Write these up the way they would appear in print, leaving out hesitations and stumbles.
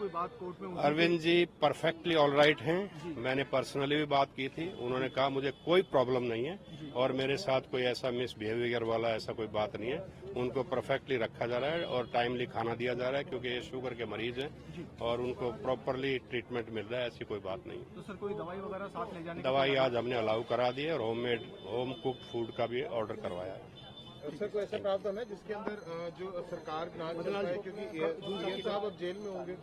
कोई बात कोर्ट में? Arvind ji perfectly all right हैं। मैंने पर्सनली भी बात की थी, उन्होंने कहा मुझे कोई प्रॉब्लम नहीं है और मेरे साथ कोई ऐसा मिसबिहेवियर वाला ऐसा कोई बात नहीं है। उनको परफेक्टली रखा जा रहा है और टाइमली खाना दिया जा रहा है, क्योंकि ये शुगर के मरीज हैं और उनको प्रॉपरली ट्रीटमेंट मिल रहा है, ऐसी कोई बात नहीं। तो सर कोई दवाई वगैरह साथ ले जाने? दवाई आज हमने अलाउ करा दी है और होम कुक्ड फूड का भी ऑर्डर करवाया है। सर कोई ऐसा प्रावधान है जिसके अंदर जो सरकार ना चल पाए, क्योंकि साहब अब जेल में होंगे,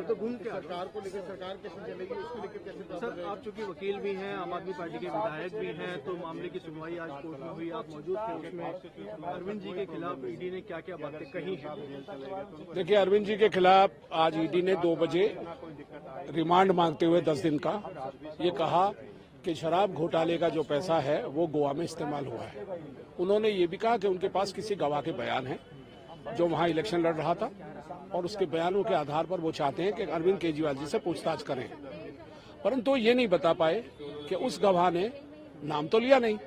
तो सरकार को लेकर सरकार कैसे चलेगी, उसको लेकर कैसे? सर आप चूंकि वकील भी हैं, आम आदमी पार्टी के विधायक भी हैं, तो मामले की सुनवाई आज कोर्ट में हुई, आप मौजूद थे उसमें। अरविंद जी के खिलाफ ईडी ने क्या क्या बातें कही हैं? देखिए, अरविंद जी के खिलाफ आज ईडी ने 2 बजे रिमांड मांगते हुए 10 दिन का ये कहा कि शराब घोटाले का जो पैसा है वो गोवा में इस्तेमाल हुआ है। उन्होंने ये भी कहा कि उनके पास किसी गवाह के बयान हैं जो वहां इलेक्शन लड़ रहा था और उसके बयानों के आधार पर वो चाहते हैं कि अरविंद केजरीवाल जी से पूछताछ करें, परंतु ये नहीं बता पाए कि उस गवाह ने नाम तो लिया नहीं।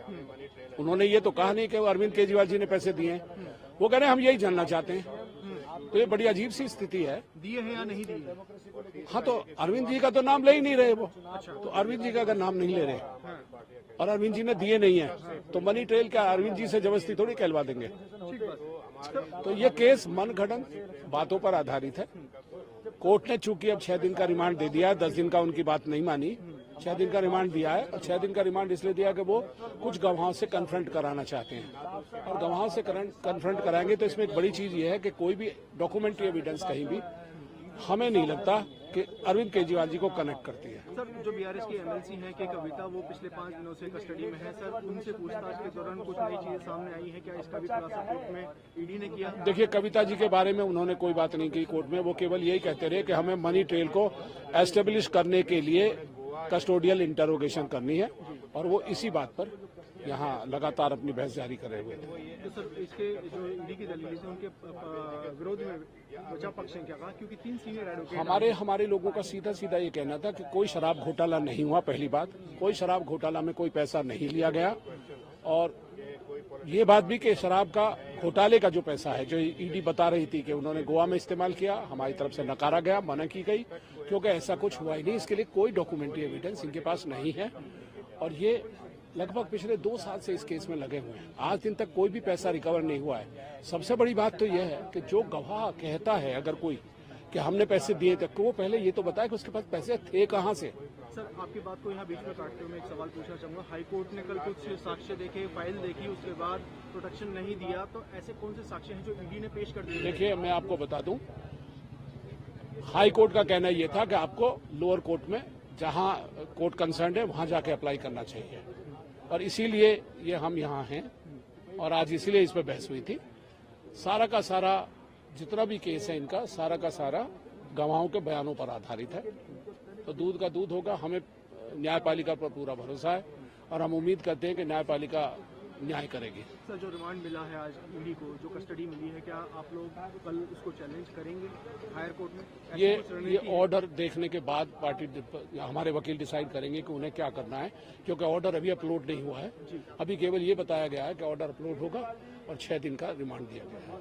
उन्होंने ये तो कहा नहीं कि अरविंद केजरीवाल जी ने पैसे दिए हैं। वो कह रहे हैं हम यही जानना चाहते हैं। तो ये बड़ी अजीब सी स्थिति है। दिए हैं या नहीं दिए? हाँ, तो अरविंद जी का तो नाम ले ही नहीं रहे वो। तो अरविंद जी का अगर नाम नहीं ले रहे और अरविंद जी ने दिए नहीं है तो मनी ट्रेल क्या अरविंद जी से जबरदस्ती थोड़ी कहलवा देंगे? तो ये केस मनगढ़ंत बातों पर आधारित है। कोर्ट ने चूंकि अब 6 दिन का रिमांड दे दिया है, 10 दिन का उनकी बात नहीं मानी, 6 दिन का रिमांड दिया है। और 6 दिन का रिमांड इसलिए दिया कि वो कुछ गवाहों से कन्फ्रंट कराना चाहते हैं और गवाहों से कन्फ्रंट कराएंगे तो इसमें एक बड़ी चीज ये है कि कोई भी डॉक्यूमेंट्री एविडेंस कहीं भी हमें नहीं लगता कि अरविंद केजरीवाल जी को कनेक्ट करती है। सर जो बीआरएस की एमएलसी हैं कि कविता, वो पिछले 5 दिनों से कस्टडी में है। सर उनसे पूछताछ के दौरान कुछ नई चीजें सामने आई है क्या? इसका भी खुलासा कोर्ट में ईडी ने किया? देखिए, कविता जी के बारे में उन्होंने कोई बात नहीं की कोर्ट में। वो केवल यही कहते रहे कि हमें मनी ट्रेल को एस्टेब्लिश करने के लिए कस्टोडियल इंटरोगेशन करनी है और वो इसी बात पर यहाँ लगातार अपनी बहस जारी कर रहे हुए थे। तो सर इसके जो ईडी की दलीलें हैं उनके विरोध में बचाव पक्ष ने क्या कहा? क्योंकि 3 सीनियर एडवोकेट हमारे लोगों का सीधा सीधा ये कहना था कि कोई शराब घोटाला नहीं हुआ। पहली बात, कोई शराब घोटाला में कोई पैसा नहीं लिया गया और ये बात भी कि शराब का घोटाले का जो पैसा है जो ईडी बता रही थी कि उन्होंने गोवा में इस्तेमाल किया, हमारी तरफ से नकारा गया, मना की गई, क्योंकि ऐसा कुछ हुआ ही नहीं। इसके लिए कोई डॉक्यूमेंट्री एविडेंस इनके पास नहीं है और ये लगभग पिछले 2 साल से इस केस में लगे हुए हैं। आज दिन तक कोई भी पैसा रिकवर नहीं हुआ है। सबसे बड़ी बात तो यह है कि जो गवाह कहता है अगर कोई कि हमने पैसे दिए थे, तो वो पहले ये तो बताए कि उसके पास पैसे थे कहाँ से। सर आपकी बात को यहाँ बीच में काटते हुए मैं एक सवाल पूछना चाहूंगा। हाईकोर्ट ने कल कुछ साक्ष्य देखे, फाइल देखी, उसके बाद प्रोटेक्शन नहीं दिया, तो ऐसे कौन से साक्ष्य हैं जो ईडी ने पेश कर दिए? देखिए, मैं आपको बता दूं, हाई कोर्ट का कहना ये था कि आपको लोअर कोर्ट में जहां कोर्ट कंसर्न है वहां जाके अप्लाई करना चाहिए और इसीलिए ये हम यहाँ हैं और आज इसीलिए इस पर बहस हुई थी। सारा का सारा जितना भी केस है इनका सारा का सारा गवाहों के बयानों पर आधारित है। तो दूध का दूध होगा। हमें न्यायपालिका पर पूरा भरोसा है और हम उम्मीद करते हैं कि न्यायपालिका न्याय करेगी। सर जो रिमांड मिला है आज ईडी को, जो कस्टडी मिली है, क्या आप लोग कल उसको चैलेंज करेंगे हायर कोर्ट में? ये ऑर्डर देखने के बाद पार्टी हमारे वकील डिसाइड करेंगे कि उन्हें क्या करना है, क्योंकि ऑर्डर अभी अपलोड नहीं हुआ है। अभी केवल ये बताया गया है कि ऑर्डर अपलोड होगा और 6 दिन का रिमांड दिया गया है।